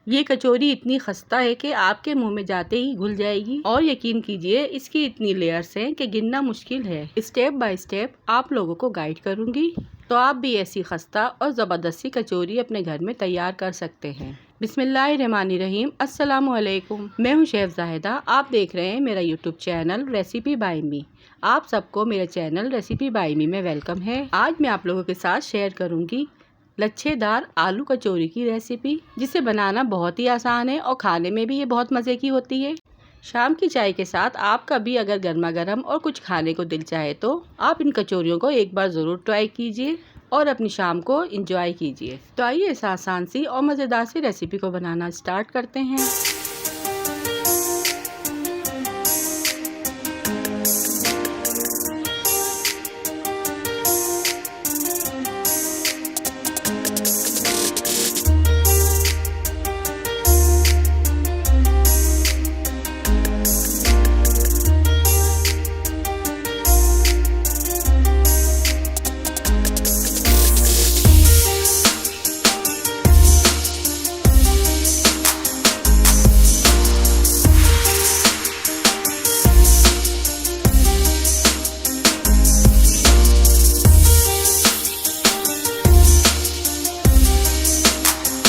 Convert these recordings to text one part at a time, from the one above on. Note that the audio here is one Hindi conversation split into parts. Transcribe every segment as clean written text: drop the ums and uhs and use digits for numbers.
ये कचौरी इतनी खस्ता है कि आपके मुंह में जाते ही घुल जाएगी और यकीन कीजिए इसकी इतनी लेयर्स हैं कि गिनना मुश्किल है। स्टेप बाय स्टेप आप लोगों को गाइड करूंगी तो आप भी ऐसी खस्ता और ज़बरदस्ती कचौरी अपने घर में तैयार कर सकते हैं। बिस्मिल्लाहिर्रहमानिर्रहीम। अस्सलाम वालेकुम। मैं हूं शेफ जाहिदा। आप देख रहे हैं मेरा यूट्यूब चैनल रेसिपी बाय मी। आप सबको मेरे चैनल रेसिपी बाय मी में वेलकम है। आज मैं आप लोगों के साथ शेयर करूंगी लच्छेदार आलू कचौरी की रेसिपी, जिसे बनाना बहुत ही आसान है और खाने में भी ये बहुत मज़े की होती है। शाम की चाय के साथ आप कभी अगर गर्मा गर्म और कुछ खाने को दिल चाहे तो आप इन कचौरियों को एक बार ज़रूर ट्राई कीजिए और अपनी शाम को एंजॉय कीजिए। तो आइए इस आसान सी और मज़ेदार सी रेसिपी को बनाना स्टार्ट करते हैं।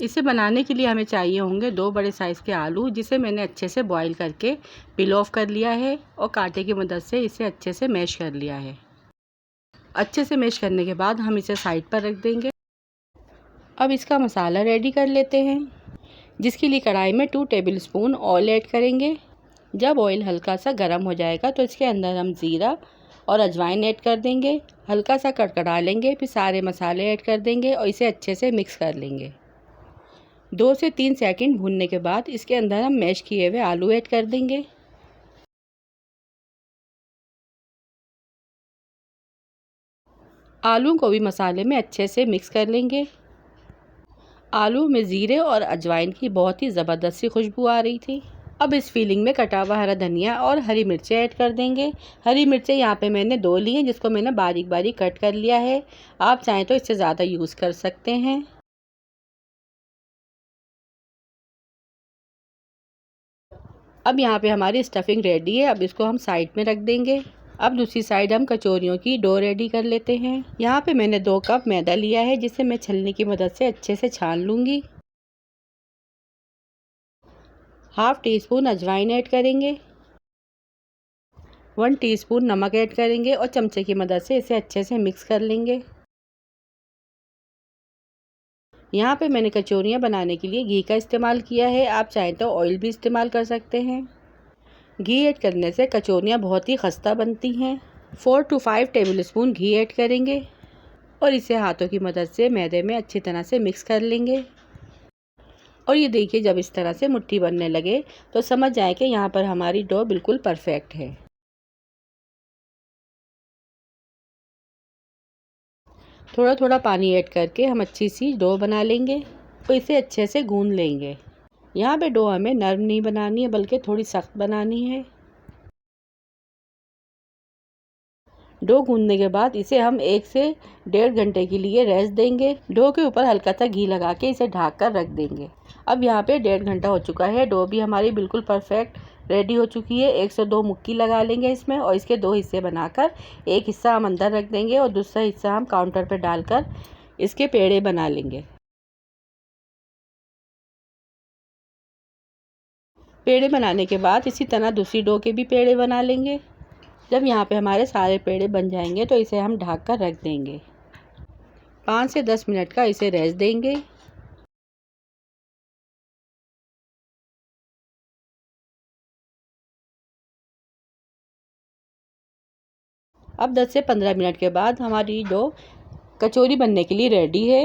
इसे बनाने के लिए हमें चाहिए होंगे 2 बड़े साइज़ के आलू, जिसे मैंने अच्छे से बॉईल करके पील ऑफ कर लिया है और कांटे की मदद से इसे अच्छे से मैश कर लिया है। अच्छे से मैश करने के बाद हम इसे साइड पर रख देंगे। अब इसका मसाला रेडी कर लेते हैं, जिसके लिए कढ़ाई में 2 टेबलस्पून ऑयल ऐड करेंगे। जब ऑयल हल्का सा गर्म हो जाएगा तो इसके अंदर हम ज़ीरा और अजवाइन ऐड कर देंगे। हल्का सा कड़कड़ा लेंगे, फिर सारे मसाले ऐड कर देंगे और इसे अच्छे से मिक्स कर लेंगे। 2 से 3 सेकंड भूनने के बाद इसके अंदर हम मैश किए हुए आलू ऐड कर देंगे। आलू को भी मसाले में अच्छे से मिक्स कर लेंगे। आलू में ज़ीरे और अजवाइन की बहुत ही ज़बरदस्त सी खुशबू आ रही थी। अब इस फीलिंग में कटा हुआ हरा धनिया और हरी मिर्चें ऐड कर देंगे। हरी मिर्चें यहाँ पे मैंने 2 ली हैं, जिसको मैंने बारीक बारीक कट कर लिया है। आप चाहें तो इससे ज़्यादा यूज़ कर सकते हैं। अब यहाँ पे हमारी स्टफिंग रेडी है। अब इसको हम साइड में रख देंगे। अब दूसरी साइड हम कचौरियों की डो रेडी कर लेते हैं। यहाँ पे मैंने 2 कप मैदा लिया है, जिसे मैं छलनी की मदद से अच्छे से छान लूँगी। हाफ टी स्पून अजवाइन ऐड करेंगे। 1 टीस्पून नमक ऐड करेंगे और चमचे की मदद से इसे अच्छे से मिक्स कर लेंगे। यहाँ पे मैंने कचौरियाँ बनाने के लिए घी का इस्तेमाल किया है। आप चाहें तो ऑयल भी इस्तेमाल कर सकते हैं। घी ऐड करने से कचौरियाँ बहुत ही खस्ता बनती हैं। 4 to 5 टेबलस्पून घी ऐड करेंगे और इसे हाथों की मदद से मैदे में अच्छी तरह से मिक्स कर लेंगे। और ये देखिए, जब इस तरह से मुट्ठी बनने लगे तो समझ जाए कि यहाँ पर हमारी डो बिल्कुल परफेक्ट है। थोड़ा थोड़ा पानी ऐड करके हम अच्छी सी डो बना लेंगे और इसे अच्छे से गूंद लेंगे। यहाँ पे डो हमें नरम नहीं बनानी है, बल्कि थोड़ी सख्त बनानी है। डो गूंदने के बाद इसे हम 1 से 1.5 घंटे के लिए रेस्ट देंगे। डो के ऊपर हल्का सा घी लगा के इसे ढक कर रख देंगे। अब यहाँ पे 1.5 घंटा हो चुका है। डो भी हमारी बिल्कुल परफेक्ट रेडी हो चुकी है। 1 से 2 मुक्की लगा लेंगे इसमें और इसके 2 हिस्से बनाकर एक हिस्सा हम अंदर रख देंगे और दूसरा हिस्सा हम काउंटर पर डालकर इसके पेड़े बना लेंगे। पेड़े बनाने के बाद इसी तरह दूसरी डो के भी पेड़े बना लेंगे। जब यहाँ पे हमारे सारे पेड़े बन जाएंगे तो इसे हम ढक कर रख देंगे। 5 से 10 मिनट का इसे रेस्ट देंगे। अब 10 से 15 मिनट के बाद हमारी डो कचौरी बनने के लिए रेडी है।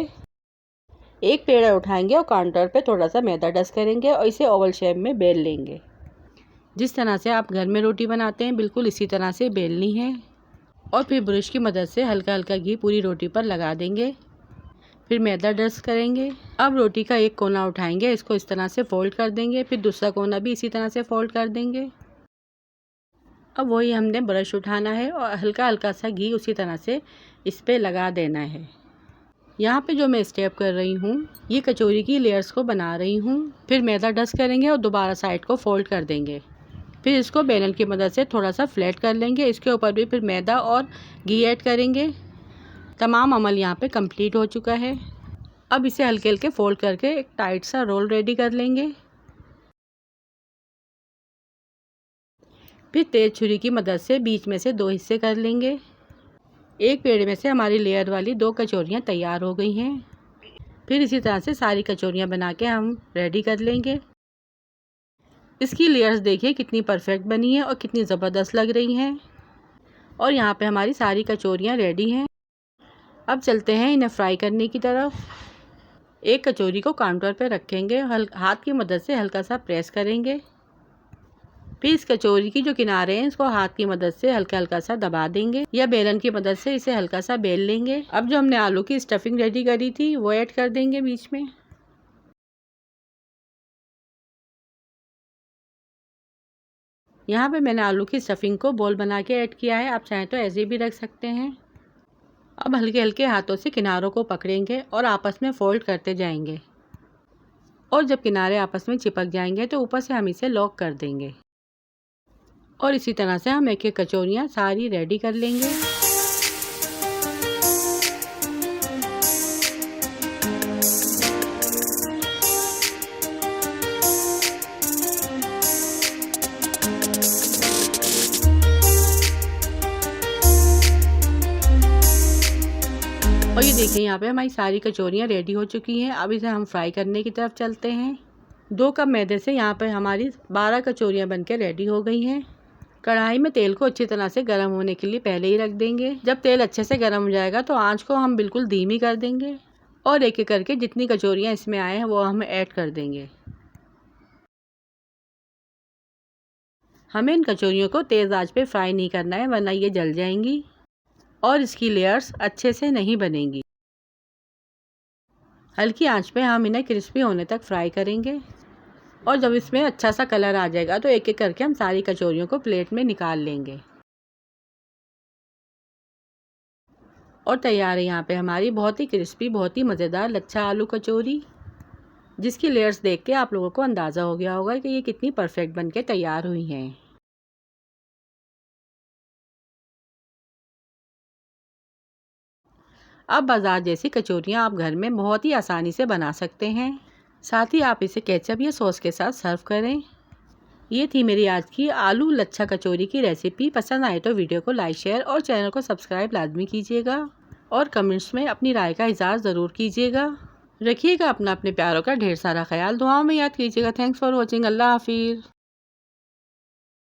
एक पेड़ा उठाएंगे और काउंटर पे थोड़ा सा मैदा डस्ट करेंगे और इसे ओवल शेप में बेल लेंगे। जिस तरह से आप घर में रोटी बनाते हैं बिल्कुल इसी तरह से बेलनी है और फिर ब्रश की मदद से हल्का हल्का घी पूरी रोटी पर लगा देंगे। फिर मैदा डस्ट करेंगे। अब रोटी का एक कोना उठाएंगे, इसको इस तरह से फोल्ड कर देंगे। फिर दूसरा कोना भी इसी तरह से फोल्ड कर देंगे। अब वही हमने ब्रश उठाना है और हल्का हल्का सा घी उसी तरह से इस पे लगा देना है। यहाँ पे जो मैं स्टेप कर रही हूँ, ये कचौरी की लेयर्स को बना रही हूँ। फिर मैदा डस्ट करेंगे और दोबारा साइड को फोल्ड कर देंगे। फिर इसको बेलन की मदद से थोड़ा सा फ्लैट कर लेंगे। इसके ऊपर भी फिर मैदा और घी ऐड करेंगे। तमाम अमल यहाँ पे कंप्लीट हो चुका है। अब इसे हल्के हल्के फोल्ड करके एक टाइट सा रोल रेडी कर लेंगे। फिर तेज छुरी की मदद से बीच में से 2 हिस्से कर लेंगे। एक पेड़ में से हमारी लेयर वाली 2 कचौरियाँ तैयार हो गई हैं। फिर इसी तरह से सारी कचौरियाँ बना के हम रेडी कर लेंगे। इसकी लेयर्स देखिए कितनी परफेक्ट बनी है और कितनी ज़बरदस्त लग रही हैं। और यहाँ पे हमारी सारी कचौरियाँ रेडी हैं। अब चलते हैं इन्हें फ्राई करने की तरफ। एक कचौरी को काउंटर पर रखेंगे, हाथ की मदद से हल्का सा प्रेस करेंगे। फिर इस कचौरी की जो किनारे हैं इसको हाथ की मदद से हल्का हल्का सा दबा देंगे या बेलन की मदद से इसे हल्का सा बेल लेंगे। अब जो हमने आलू की स्टफिंग रेडी करी थी वो ऐड कर देंगे बीच में। यहाँ पे मैंने आलू की स्टफिंग को बॉल बना के ऐड किया है, आप चाहें तो ऐसे भी रख सकते हैं। अब हल्के हल्के हाथों से किनारों को पकड़ेंगे और आपस में फोल्ड करते जाएंगे। और जब किनारे आपस में चिपक जाएंगे तो ऊपर से हम इसे लॉक कर देंगे। और इसी तरह से हम एक एक कचौरियाँ सारी रेडी कर लेंगे। और ये देखिए यहाँ पे हमारी सारी कचौरियाँ रेडी हो चुकी हैं। अब इसे हम फ्राई करने की तरफ चलते हैं। 2 कप मैदे से यहाँ पे हमारी 12 कचौरियाँ बनके रेडी हो गई हैं। कढ़ाई में तेल को अच्छी तरह से गर्म होने के लिए पहले ही रख देंगे। जब तेल अच्छे से गर्म हो जाएगा तो आंच को हम बिल्कुल धीमी कर देंगे और एक एक करके जितनी कचौरियाँ इसमें आए हैं वो हम ऐड कर देंगे। हमें इन कचौरियों को तेज़ आंच पे फ्राई नहीं करना है, वरना ये जल जाएंगी और इसकी लेयर्स अच्छे से नहीं बनेंगी। हल्की आंच पे हम इन्हें क्रिस्पी होने तक फ्राई करेंगे। और जब इसमें अच्छा सा कलर आ जाएगा तो एक एक करके हम सारी कचौरियों को प्लेट में निकाल लेंगे। और तैयार है यहाँ पे हमारी बहुत ही क्रिस्पी, बहुत ही मज़ेदार लच्छा आलू कचौरी, जिसकी लेयर्स देख के आप लोगों को अंदाज़ा हो गया होगा कि ये कितनी परफेक्ट बनके तैयार हुई हैं। अब बाजार जैसी कचौरियाँ आप घर में बहुत ही आसानी से बना सकते हैं। साथ ही आप इसे केचप या सॉस के साथ सर्व करें। ये थी मेरी आज की आलू लच्छा कचौरी की रेसिपी। पसंद आए तो वीडियो को लाइक, शेयर और चैनल को सब्सक्राइब लाजमी कीजिएगा और कमेंट्स में अपनी राय का इज़हार ज़रूर कीजिएगा। रखिएगा अपना अपने प्यारों का ढेर सारा ख्याल, दुआओं में याद कीजिएगा। Thanks for watching. अल्लाह हाफिज़।